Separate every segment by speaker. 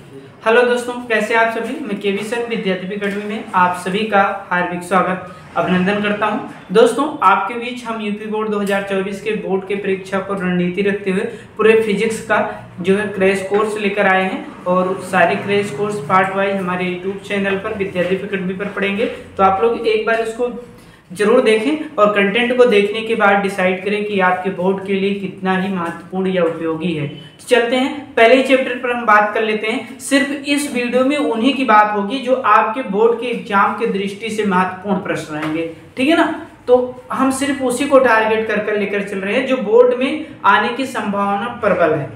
Speaker 1: Hello दोस्तों, कैसे आप सभी। मैं केवी सर विद्यार्थी अकेडमी में आप सभी का हार्दिक स्वागत अभिनंदन करता हूं। दोस्तों, आपके बीच हम यूपी बोर्ड 2024 के बोर्ड के परीक्षा को रणनीति रखते हुए पूरे फिजिक्स का जो है क्रैश कोर्स लेकर आए हैं और सारे क्रैश कोर्स पार्ट वाइज हमारे यूट्यूब चैनल पर विद्यार्थी अकेडमी पर पढ़ेंगे। तो आप लोग एक बार इसको जरूर देखें और कंटेंट को देखने के बाद डिसाइड करें कि आपके बोर्ड के लिए कितना ही महत्वपूर्ण या उपयोगी है। तो चलते हैं, पहले ही चैप्टर पर हम बात कर लेते हैं। सिर्फ इस वीडियो में उन्हीं की बात होगी जो आपके बोर्ड के एग्जाम के दृष्टि से महत्वपूर्ण प्रश्न रहेंगे, ठीक है ना। तो हम सिर्फ उसी को टारगेट कर लेकर चल रहे हैं जो बोर्ड में आने की संभावना प्रबल है,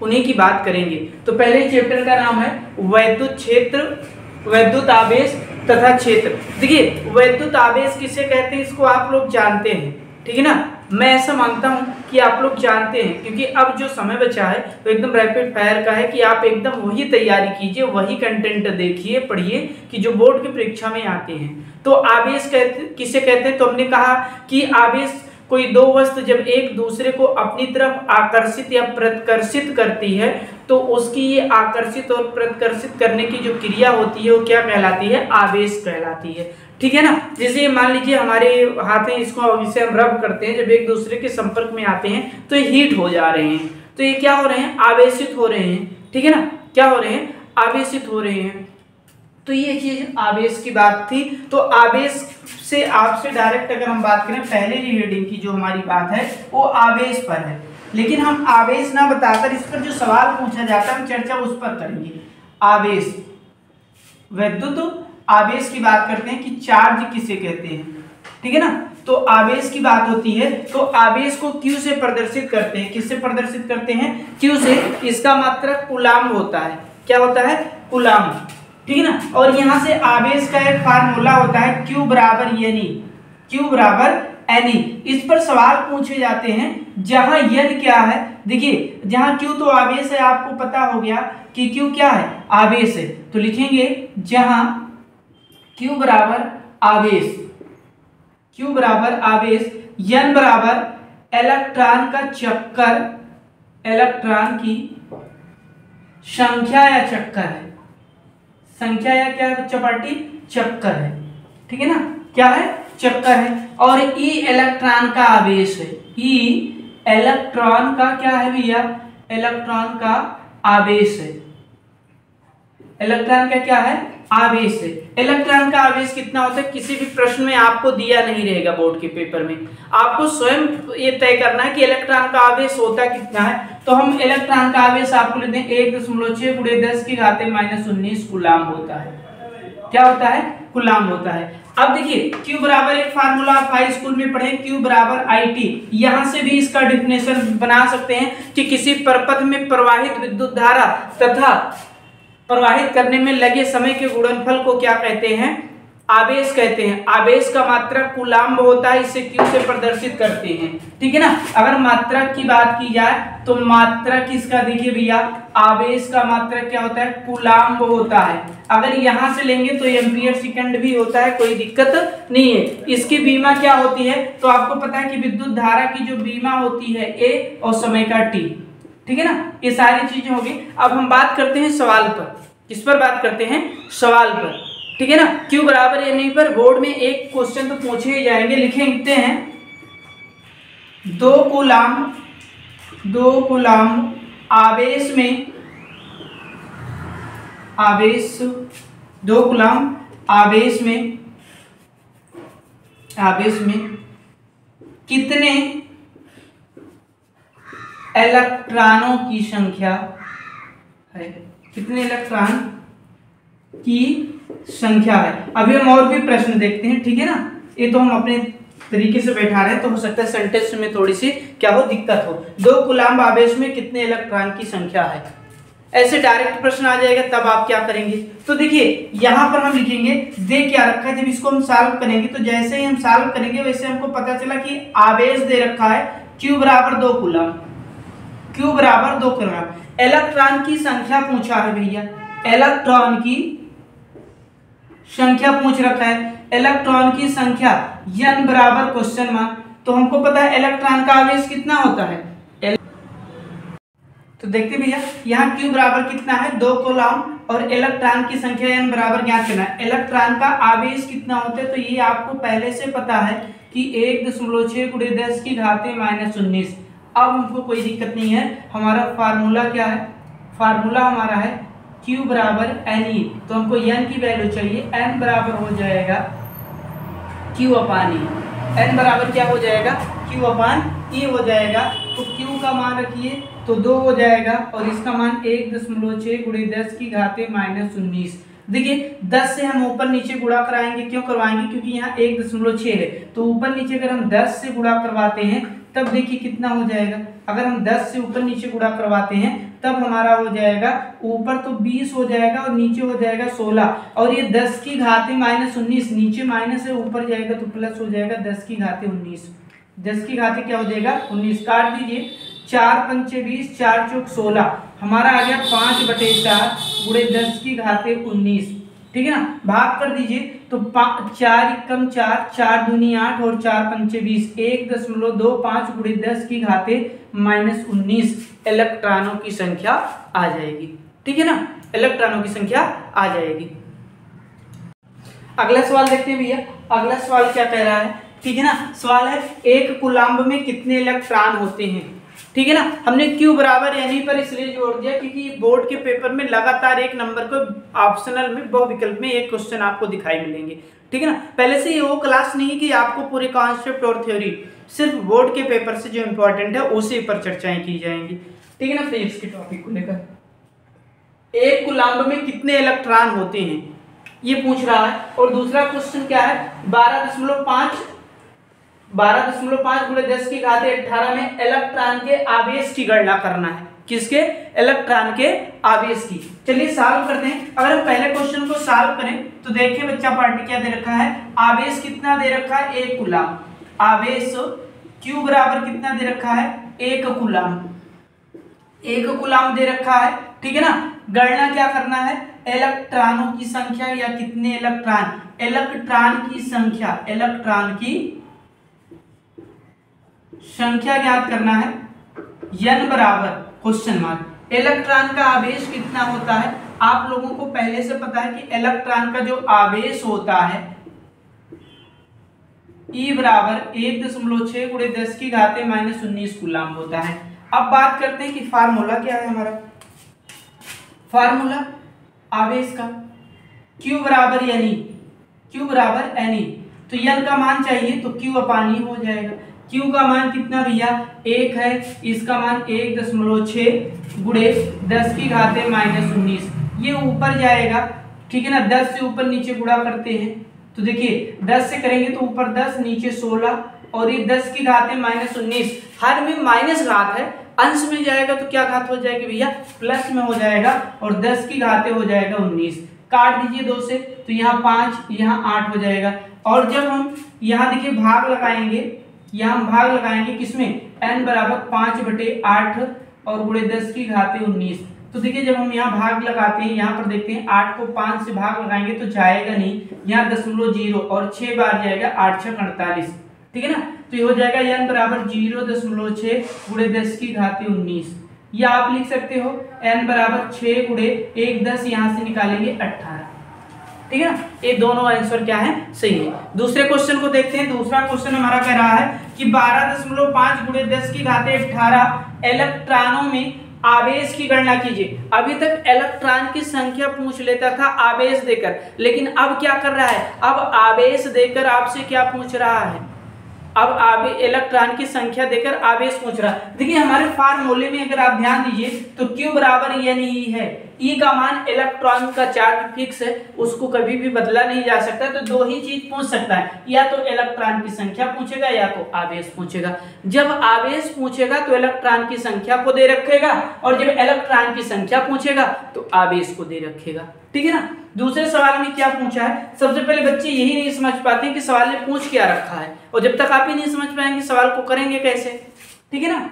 Speaker 1: उन्हीं की बात करेंगे। तो पहले चैप्टर का नाम है वैद्युत क्षेत्र, वैद्युत आवेश तथा क्षेत्र। देखिए, वैद्युत आवेश किसे कहते हैं इसको आप लोग जानते हैं, ठीक है ना। मैं ऐसा मानता हूं कि आप लोग जानते हैं, क्योंकि अब जो समय बचा है तो एकदम रैपिड फायर का है कि आप एकदम वही तैयारी कीजिए, वही कंटेंट देखिए, पढ़िए कि जो बोर्ड की परीक्षा में आते हैं। तो आवेश किसे कहते हैं, तो हमने कहा कि आवेश कोई दो वस्तु जब एक दूसरे को अपनी तरफ आकर्षित या प्रतिकर्षित करती है तो उसकी ये आकर्षित और प्रतिकर्षित करने की जो क्रिया होती है वो क्या कहलाती है, आवेश कहलाती है, ठीक है ना। जैसे मान लीजिए हमारे हाथ में इसको इसे हम रब करते हैं, जब एक दूसरे के संपर्क में आते हैं तो ये हीट हो जा रहे हैं, तो ये क्या हो रहे हैं, आवेशित हो रहे हैं, ठीक है ना। क्या हो रहे हैं, आवेशित हो रहे हैं। तो ये चीज आवेश की बात थी। तो आवेश से आपसे डायरेक्ट अगर हम बात करें, पहले की हेडिंग की जो हमारी बात है वो आवेश पर है, लेकिन हम आवेश ना बताकर इस पर जो सवाल पूछा जाता है हम चर्चा उस पर करेंगे। आवेश, वैद्युत आवेश की बात करते हैं कि चार्ज किसे कहते हैं, ठीक है ना। तो आवेश की बात होती है तो आवेश को Q से प्रदर्शित करते हैं। किससे प्रदर्शित करते हैं, Q से। इसका मात्रक कूलाम्ब होता है। क्या होता है, कूलाम्ब, ठीक है ना। और यहां से आवेश का एक फार्मूला होता है Q बराबर N, Q बराबर N। इस पर सवाल पूछे जाते हैं जहां N क्या है। देखिए, जहां Q तो आवेश है, आपको पता हो गया कि Q क्या है, आवेश है। तो लिखेंगे जहां Q बराबर आवेश, Q बराबर आवेश, N बराबर इलेक्ट्रॉन का चक्कर, इलेक्ट्रॉन की संख्या या चक्कर है, संख्या या क्या है, चपाटी चक्कर है, ठीक है ना। क्या है, चक्कर है। और E इलेक्ट्रॉन का आवेश है, E इलेक्ट्रॉन का क्या है भैया, इलेक्ट्रॉन का आवेश है। इलेक्ट्रॉन का क्या है, आवेश है। इलेक्ट्रॉन का आवेश कितना होता है, किसी भी प्रश्न में आपको दिया नहीं रहेगा बोर्ड के पेपर में, आपको स्वयं ये तय करना है कि इलेक्ट्रॉन का आवेश होता कितना है। तो हम इलेक्ट्रॉन का आवेश आपको लेते हैं 1.6 × 10⁻⁻19 कूलाम्ब होता है। क्या होता है, कूलाम्ब होता है। अब देखिए, Q बराबर एक फार्मूला आप हाई स्कूल में पढ़े, Q बराबर IT। यहां से भी इसका डिफिनेशन बना सकते हैं कि किसी परपथ में प्रवाहित विद्युत धारा तथा प्रवाहित करने में लगे समय के गुणनफल को क्या कहते हैं, आवेश कहते हैं। आवेश का मात्रक कूलाम्ब होता है, इसे Q से प्रदर्शित करते हैं, ठीक है ना। अगर मात्रक की बात की जाए तो मात्रक इसका देखिए भैया, आवेश का मात्रक क्या होता है, कूलाम्ब होता है। अगर यहां से लेंगे तो एम्पियर सेकंड भी होता है, कोई दिक्कत नहीं है। इसकी बीमा क्या होती है, तो आपको पता है कि विद्युत धारा की जो बीमा होती है A और समय का T, ठीक है ना। ये सारी चीजें होगी। अब हम बात करते हैं सवाल पर। किस पर बात करते हैं, सवाल पर, ठीक है ना। Q बराबर या नहीं पर बोर्ड में एक क्वेश्चन तो पूछे ही जाएंगे। लिखते हैं 2 कूलाम्ब आवेश में, आवेश 2 कूलाम्ब आवेश में कितने इलेक्ट्रॉनों की संख्या है, कितने इलेक्ट्रॉन की संख्या है। अभी हम और भी प्रश्न देखते हैं, ठीक है ना। ये तो हम अपने तरीके से बैठा रहे हैं, तो हो सकता है सेंटेंस में थोड़ी सी क्या हो, दिक्कत हो। 2 कूलाम्ब आवेश में कितने इलेक्ट्रॉन की संख्या है, ऐसे डायरेक्ट प्रश्न आ जाएगा, तब आप क्या करेंगे। तो देखिए, यहां पर हम लिखेंगे दे क्या रखा है। जब इसको हम सॉल्व करेंगे तो जैसे ही हम सॉल्व करेंगे वैसे हमको पता चला कि आवेश दे रखा है Q बराबर 2 कूलाम्ब, Q बराबर 2 कूलाम्ब। इलेक्ट्रॉन की संख्या पूछा है भैया, इलेक्ट्रॉन की संख्या पूछ रखा है, इलेक्ट्रॉन की संख्या N बराबर क्वेश्चन मार्क। तो हमको पता है इलेक्ट्रॉन का आवेश कितना होता है, तो देखते भैया यहाँ Q बराबर कितना है 2 कूलम्ब और इलेक्ट्रॉन की संख्या N बराबर ज्ञात करना है। इलेक्ट्रॉन का आवेश कितना होता है तो ये आपको पहले से पता है कि 1.6 × 10⁻19। अब हमको कोई दिक्कत नहीं है, हमारा फार्मूला क्या है, फार्मूला हमारा है Q बराबर Ne, तो हमको N की वैल्यू चाहिए, N बराबर हो जाएगा Q/E। N बराबर क्या हो जाएगा Q/E हो जाएगा। तो Q का मान रखिए तो 2 हो जाएगा और इसका मान 1.6 × 10⁻19। देखिए 10 से हम ऊपर नीचे गुणा कराएंगे, क्यों करवाएंगे, क्योंकि यहाँ 1.6 है, तो ऊपर नीचे अगर हम 10 से गुणा करवाते हैं तब देखिए कितना हो जाएगा। अगर हम 10 से ऊपर नीचे गुणा करवाते हैं तब हमारा हो जाएगा ऊपर तो 20 हो जाएगा और नीचे हो जाएगा 16, और ये 10⁻19 नीचे माइनस है, ऊपर जाएगा तो प्लस हो जाएगा 10⁻19। 10⁻ क्या हो जाएगा 19। काट दीजिए, 4 पंचे 20, 4 चौक 16, हमारा आ गया 5/4 गुणे 10⁻19। ठीक है ना, भाग कर दीजिए तो 4 एकम 4, 4 दूनी 8 और 4 पंचे 20, 1.25 गुणे 10⁻19 इलेक्ट्रॉनों की संख्या आ जाएगी। ठीक है ना, इलेक्ट्रॉनों की संख्या आ जाएगी। अगला सवाल देखते हैं भैया, अगला सवाल क्या कह रहा है। ठीक है ना, सवाल है 1 कूलम्ब में कितने इलेक्ट्रॉन होते हैं। ठीक है ना, हमने Q बराबर यानी पर इसलिए जोड़ दिया क्योंकि बोर्ड के पेपर में लगातार एक नंबर को ऑप्शनल में बहुविकल्प में एक क्वेश्चन आपको दिखाई मिलेंगे। ठीक है ना, पहले से ये वो क्लास नहीं कि आपको पूरे कॉन्सेप्ट और थ्योरी, सिर्फ बोर्ड के पेपर से जो इंपॉर्टेंट है उसी पर चर्चाएं की जाएंगी। ठीक है ना, फिजिक्स के टॉपिक को लेकर 1 कूलम्ब में कितने इलेक्ट्रॉन होते हैं ये पूछ रहा है। और दूसरा क्वेश्चन क्या है 12.5 गुणे 10⁻18 में इलेक्ट्रॉन के आवेश की गणना करना है। किसके, इलेक्ट्रॉन के आवेश की। चलिए सॉल्व करते हैं। अगर हम पहले क्वेश्चन को सॉल्व करें तो देखिए बच्चा पार्टी क्या दे रखा है, आवेश कितना दे रखा है 1 कूलम्ब, आवेश Q बराबर कितना दे रखा है 1 कूलम्ब, 1 कूलम्ब दे रखा है। ठीक है ना, गणना क्या करना है, इलेक्ट्रॉनों की संख्या या कितने इलेक्ट्रॉन, इलेक्ट्रॉन की संख्या, इलेक्ट्रॉन की संख्या ज्ञात करना है। N बराबर क्वेश्चन मार्क, इलेक्ट्रॉन का आवेश कितना होता है, आप लोगों को पहले से पता है कि इलेक्ट्रॉन का जो आवेश होता है E बराबर 1.6 गुणे 10⁻19 कूलम्ब होता है। अब बात करते हैं कि फार्मूला क्या है हमारा, फार्मूला आवेश का Q बराबर यानी Q बराबर Ne, तो N का मान चाहिए तो Q/E हो जाएगा। Q का मान कितना भैया 1 है, इसका मान 1.6 गुणे 10⁻19, ये ऊपर जाएगा। ठीक है ना, 10 से ऊपर नीचे गुणा करते हैं तो देखिए 10 से करेंगे तो ऊपर 10 नीचे 16 और ये 10⁻19, हर में माइनस घात है, अंश में जाएगा तो क्या घात हो जाएगी भैया प्लस में हो जाएगा और 10 की घात हो जाएगा 19। काट दीजिए 2 से तो यहाँ 5 यहाँ 8 हो जाएगा। और जब हम यहाँ देखिए भाग लगाएंगे, यहाँ हम भाग लगाएंगे किसमें, n बराबर 5/8 और गुणे 10⁻19। तो देखिए जब हम यहाँ भाग लगाते हैं, यहाँ पर देखते हैं 8 को 5 से भाग लगाएंगे तो जाएगा नहीं, यहाँ 0.0 और 6 बार जाएगा 8 × 48। ठीक है ना, तो ये हो जाएगा n बराबर 0.6 गुणे 10⁻19। या आप लिख सकते हो n बराबर 6 गुणे 1 10, यहाँ से निकालेंगे 18। ठीक है ना, ये दोनों आंसर क्या है सही है। दूसरे क्वेश्चन को देखते हैं। दूसरा क्वेश्चन हमारा कह रहा है कि 12.5 गुणे 10⁻18 इलेक्ट्रॉनों में आवेश की गणना कीजिए। अभी तक इलेक्ट्रॉन की संख्या पूछ लेता था आवेश देकर, लेकिन अब क्या कर रहा है, अब आवेश देकर आपसे क्या पूछ रहा है, अब इलेक्ट्रॉन की संख्या देकर आवेश पूछ रहा है। देखिए हमारे फार्मूले में अगर आप ध्यान दीजिए तो Q बराबर Ne है, E का मान इलेक्ट्रॉन का चार्ज फिक्स है, उसको कभी भी बदला नहीं जा सकता, तो दो ही चीज पूछ सकता है, या तो इलेक्ट्रॉन की संख्या पूछेगा या तो आवेश पूछेगा। जब आवेश पूछेगा तो इलेक्ट्रॉन की संख्या को दे रखेगा और जब इलेक्ट्रॉन की संख्या पूछेगा तो आवेश को दे रखेगा। ठीक है ना, दूसरे सवाल में क्या पूछा है, सबसे पहले बच्चे यही नहीं समझ पाते हैं कि सवाल ने पूछ क्या रखा है, और जब तक आप ही नहीं समझ पाएंगे सवाल को करेंगे कैसे। ठीक है ना,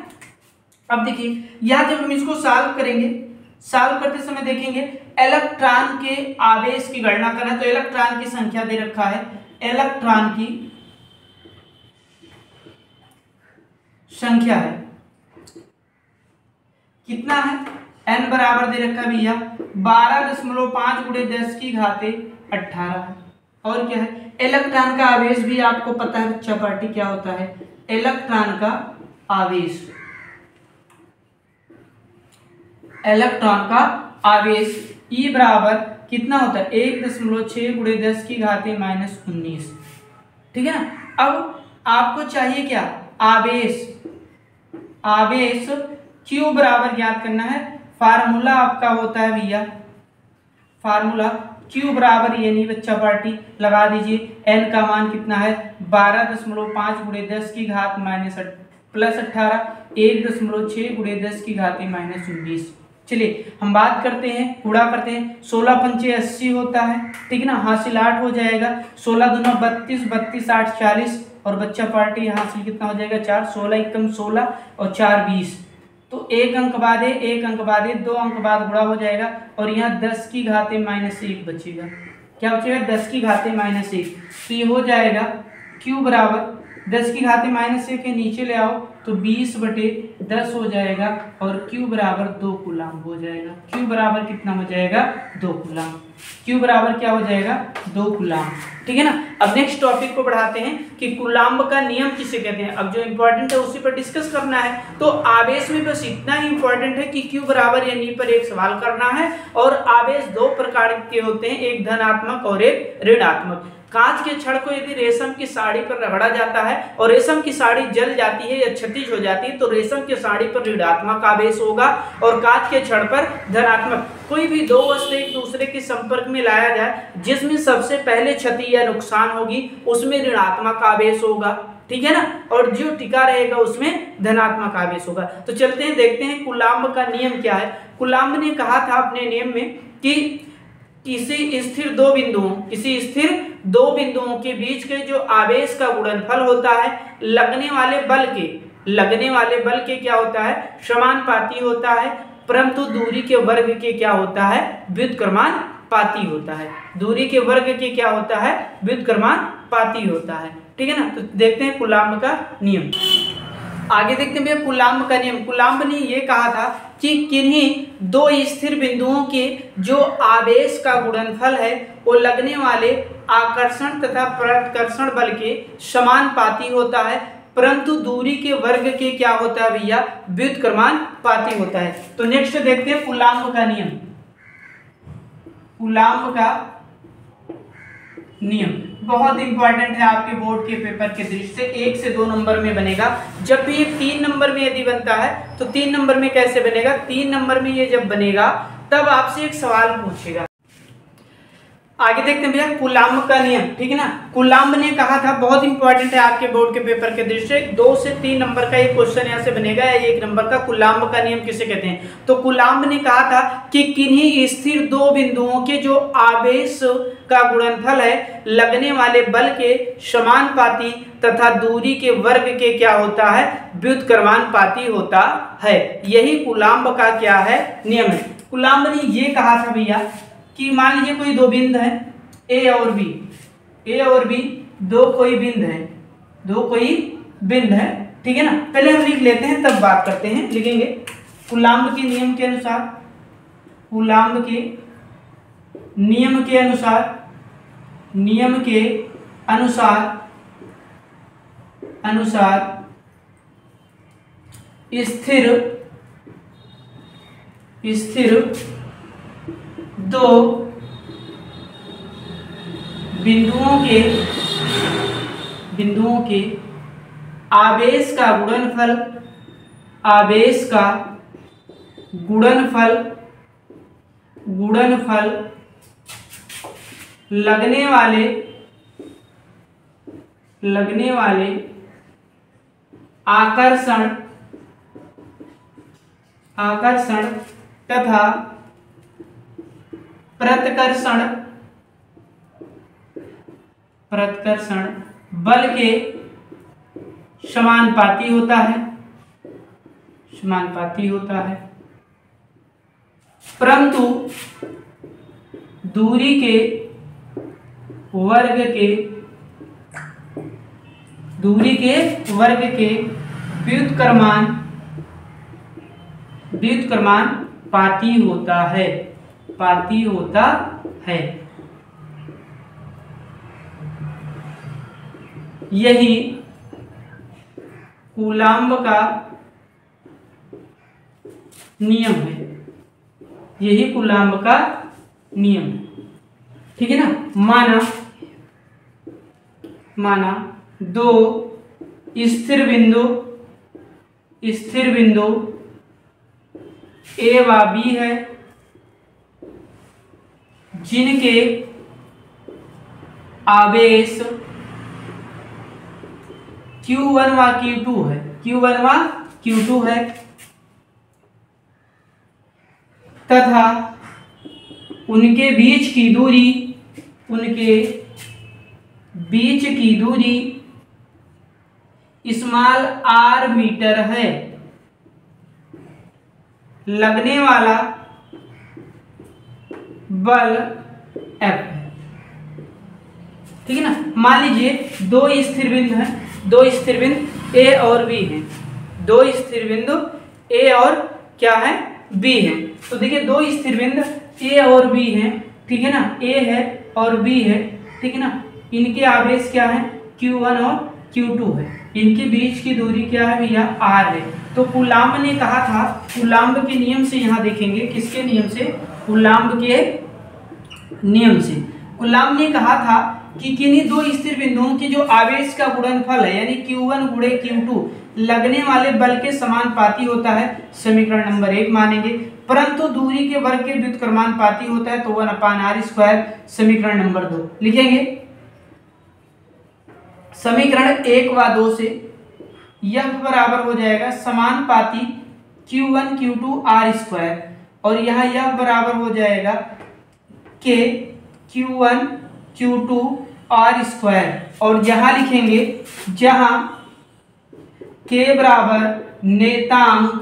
Speaker 1: अब देखिए यहाँ जब हम इसको सॉल्व करेंगे, सॉल्व करते समय देखेंगे इलेक्ट्रॉन के आवेश की गणना करना, तो इलेक्ट्रॉन की संख्या दे रखा है, इलेक्ट्रॉन की संख्या है कितना है, n बराबर दे रखा भैया 12.5 गुणे 10 की घाते 18 है। और क्या है, इलेक्ट्रॉन का आवेश भी आपको पता है बच्चा पार्टी क्या होता है, इलेक्ट्रॉन का आवेश, इलेक्ट्रॉन का आवेश E बराबर कितना होता है 1.6 गुणे 10 की घाते -19। ठीक है ना। अब आपको चाहिए क्या, आवेश, आवेश Q बराबर ज्ञात करना है। फार्मूला आपका होता है भैया, फार्मूला Q बराबर ये नहीं बच्चा पार्टी लगा दीजिए, n का मान कितना है 12.5 गुणे 10 की घात +18, 1.6 गुणे 10 की घाते -19। चलिए हम बात करते हैं, गुणा करते हैं, 16 पंचे 80 होता है, ठीक है ना, हासिल 8 हो जाएगा, 16 दूना 32, 32 8 40 और बच्चा पार्टी हासिल कितना हो जाएगा 4, 16 एकम 16 और 4 20। तो एक अंक बाद है, एक अंक बाद है, 2 अंक बाद गुणा हो जाएगा और यहाँ 10 की घाते -1 बचेगा। क्या बचेगा 10 की घाते -1। तो ये हो जाएगा Q बराबर 10 की घाते -1 के नीचे ले आओ तो 20/10 हो जाएगा और Q बराबर 2 कूलाम्ब हो जाएगा। Q बराबर कितना हो जाएगा 2 कूलाम्ब। Q बराबर क्या हो जाएगा 2 कूलाम्ब। ठीक है ना। अब नेक्स्ट टॉपिक को बढ़ाते हैं कि कूलाम्ब का नियम किसे कहते हैं। अब जो इंपॉर्टेंट है उसी पर डिस्कस करना है। तो आवेश में बस इतना ही इंपॉर्टेंट है कि Q बराबर यानी पर एक सवाल करना है। और आवेश 2 प्रकार के होते हैं, एक धनात्मक और एक ऋणात्मक। कांच के छड़ को यदि रेशम की साड़ी पर रगड़ा जाता है और रेशम की साड़ी जल जाती है या क्षतिज हो जाती है तो रेशम की साड़ी पर ऋणात्मक आवेश होगा और कांच के छड़ पर धनात्मक। कोई भी दो वस्तु एक दूसरे के संपर्क में लाया जाए जिसमें सबसे पहले क्षति या नुकसान होगी उसमें ऋणात्मक आवेश होगा, ठीक है ना, और जो टिका रहेगा उसमें धनात्मक आवेश होगा। तो चलते हैं देखते हैं कूलाम्ब का नियम क्या है। कूलाम्ब ने कहा था अपने नियम में कि किसी स्थिर दो बिंदुओं के बीच के जो आवेश का गुणनफल होता है लगने वाले बल के क्या होता है समानुपाती होता है, परंतु दूरी के वर्ग के क्या होता है व्युत्क्रमानुपाती होता है। दूरी के वर्ग के क्या होता है व्युत्क्रमानुपाती होता है। ठीक है ना। तो देखते हैं कूलाम्ब का नियम। आगे देखते हैं भैया कूलाम्ब का नियम। कूलाम्ब ने यह कहा था कि किन्हीं दो स्थिर बिंदुओं के जो आवेश का गुणनफल है वो लगने वाले आकर्षण तथा प्रतिकर्षण बल के समानुपाती होता है, परंतु दूरी के वर्ग के क्या होता है भैया व्युत्क्रमानुपाती होता है। तो नेक्स्ट देखते हैं कूलाम्ब का नियम। कूलाम्ब का नियम बहुत इंपॉर्टेंट है आपके बोर्ड के पेपर के दृष्टि से, 1 से 2 नंबर में बनेगा। जब भी ये 3 नंबर में यदि बनता है तो 3 नंबर में कैसे बनेगा, 3 नंबर में ये जब बनेगा तब आपसे एक सवाल पूछेगा। आगे देखते हैं भैया कूलाम्ब का नियम। ठीक है ना। कूलाम्ब ने कहा था, बहुत इंपॉर्टेंट है आपके बोर्ड के पेपर के दृष्टि से, 2 से 3 नंबर का ये क्वेश्चन यहाँ से बनेगा या 1 नंबर का। कूलाम्ब का नियम किसे कहते हैं। तो कूलाम्ब ने कहा था कि किन्हीं स्थिर दो बिंदुओं के जो आवेश का गुणनफल है लगने वाले बल के समानुपाती तथा दूरी के वर्ग के क्या होता है व्युत्क्रमानुपाती होता है। यही कूलाम्ब का क्या है नियम है। कूलाम्ब ने ये कहा था भैया कि मान लीजिए कोई दो बिंदु है ए और बी, दो कोई बिंदु है, ठीक है ना। पहले हम लिख लेते हैं तब बात करते हैं, लिखेंगे। कूलाम्ब के नियम के अनुसार स्थिर दो बिंदुओं के आवेश का गुणनफल लगने वाले आकर्षण तथा प्रतिकर्षण बल के समानुपाती होता है, परंतु दूरी के वर्ग के व्युत्क्रमानुपाती होता है, पाती होता है। यही कूलाम्ब का नियम है, यही कूलाम्ब का नियम है। ठीक है ना। माना दो स्थिर बिंदु ए व बी है, जिनके आवेश Q1 व Q2 है, Q1 व Q2 है, तथा उनके बीच की दूरी स्मॉल r मीटर है। लगने वाला बल F है। ठीक है ना। मान लीजिए दो स्थिर बिंदु हैं, दो स्थिर बिंदु A और B हैं, दो स्थिर बिंदु A और क्या है B हैं। तो देखिए दो स्थिर बिंदु A और B हैं, ठीक है ना, A है और B है, ठीक है ना। इनके आवेश क्या है Q1 और Q2 है, इनके बीच की दूरी क्या है भैया R है। तो कूलाम्ब ने कहा था, कूलाम्ब के नियम से यहाँ देखेंगे, किसके नियम से, कूलाम्ब के नियम से। कूलाम्ब ने कहा था कि किन्हीं दो स्थिर बिंदुओं के जो आवेश का गुणनफल है यानी Q1 गुणे Q2 लगने वाले बल के समानुपाती होता है, समीकरण नंबर 1 मानेंगे। परंतु दूरी के वर्ग के व्युत्क्रमानुपाती होता है, तो 1/r², समीकरण नंबर 2 लिखेंगे। समीकरण 1 व 2 से F बराबर हो जाएगा समानुपाती Q1 Q2 r², और यहाँ F बराबर हो जाएगा K Q1 Q2 r², और यहाँ लिखेंगे जहाँ K बराबर नेतांक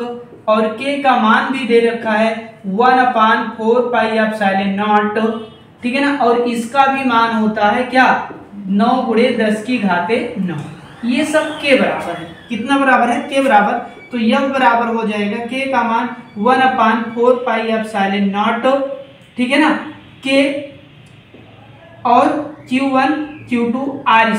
Speaker 1: और K का मान भी दे रखा है 1/4πε0, ठीक है ना, और इसका भी मान होता है क्या 9 × 10⁹ ये सब K बराबर है, कितना बराबर है K बराबर, तो F बराबर हो जाएगा K का मान 1/4πε0, ठीक है ना, K और Q1 Q2 r²,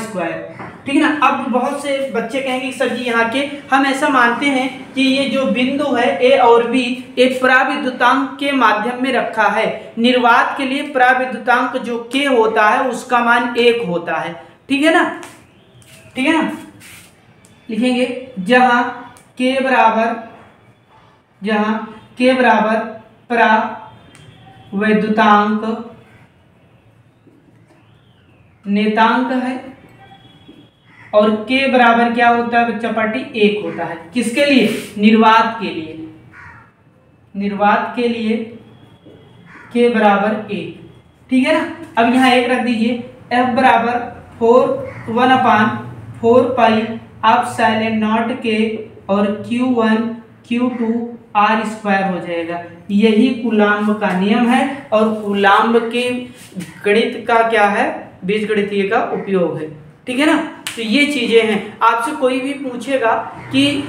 Speaker 1: ठीक है ना। अब बहुत से बच्चे कहेंगे सर जी यहाँ के हम ऐसा मानते हैं कि ये जो बिंदु है A और B एक पराविद्युतांक के माध्यम में रखा है, निर्वात के लिए पराविद्युतांक जो K होता है उसका मान 1 होता है, ठीक है ना, ठीक है ना। लिखेंगे जहां K बराबर पराविद्युतांक नेतांक है, और K बराबर क्या होता है बच्चा पार्टी 1 होता है, किसके लिए, निर्वात के लिए, निर्वात के लिए K बराबर 1, ठीक है ना। अब यहाँ 1 रख दीजिए, F बराबर 1/4πε0 K और Q1 Q2 r² हो जाएगा। यही कूलाम्ब का नियम है, और कूलाम्ब के गणित का क्या है, बीजगणितीय का उपयोग है, ठीक है ना। तो ये चीजें हैं। आपसे कोई भी पूछेगा कि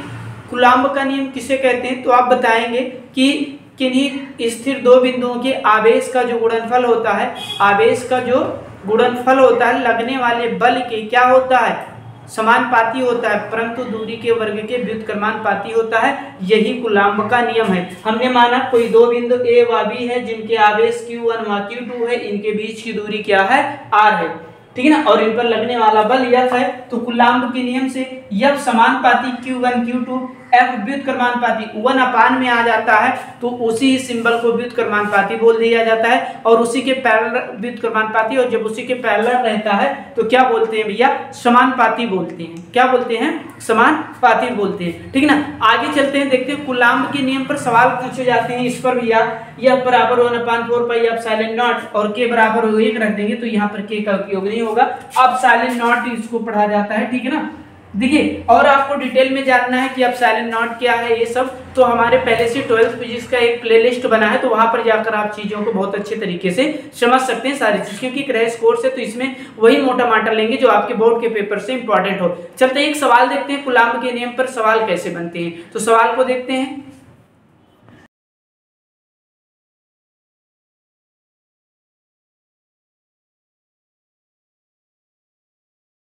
Speaker 1: कूलाम्ब का नियम किसे कहते हैं, तो आप बताएंगे कि किन्हीं स्थिर दो बिंदुओं के आवेश का जो गुणनफल होता है, आवेश का जो गुणनफल होता है लगने वाले बल के क्या होता है, समानुपाती होता है, परंतु दूरी के वर्ग के व्युत्क्रमानुपाती होता है। यही कूलाम्ब का नियम है। हमने माना कोई दो बिंदु A व B है जिनके आवेश Q1 व Q2 है, इनके बीच की दूरी क्या है R है, ठीक है ना, और इन पर लगने वाला बल F है। तो कूलाम्ब के नियम से F समानुपाती Q1 Q2, F व्युत्क्रमानुपाती 1/, में आ जाता है, तो उसी सिंबल को व्युत्क्रमानुपाती बोल दिया जाता है, और उसी के पैरेलल व्युत्क्रमानुपाती, और जब उसी के पैरेलल रहता है तो क्या बोलते हैं भैया, समानुपाती बोलते हैं। क्या बोलते हैं, समानुपाती बोलते हैं, ठीक है ना। आगे चलते हैं, देखते हैं कूलाम्ब के नियम पर सवाल पूछे जाते हैं। इस पर भैया F बराबर 1/4πε0 और K बराबर 1 रख देंगे, तो यहाँ पर K का उपयोग नहीं होगा, अब ε0 इसको पढ़ा जाता है, ठीक है ना। देखिए, और आपको डिटेल में जानना है कि ε0 क्या है ये सब, तो हमारे पहले से 12th फिजिक्स का एक प्लेलिस्ट बना है, तो वहां पर जाकर आप चीजों को बहुत अच्छे तरीके से समझ सकते हैं सारी चीज, क्योंकि क्रैश कोर्स है तो इसमें वही मोटा माटा लेंगे जो आपके बोर्ड के पेपर से इंपॉर्टेंट हो। चलते हैं एक सवाल देखते हैं, कूलाम्ब के नियम पर सवाल कैसे बनते हैं। तो सवाल को देखते हैं।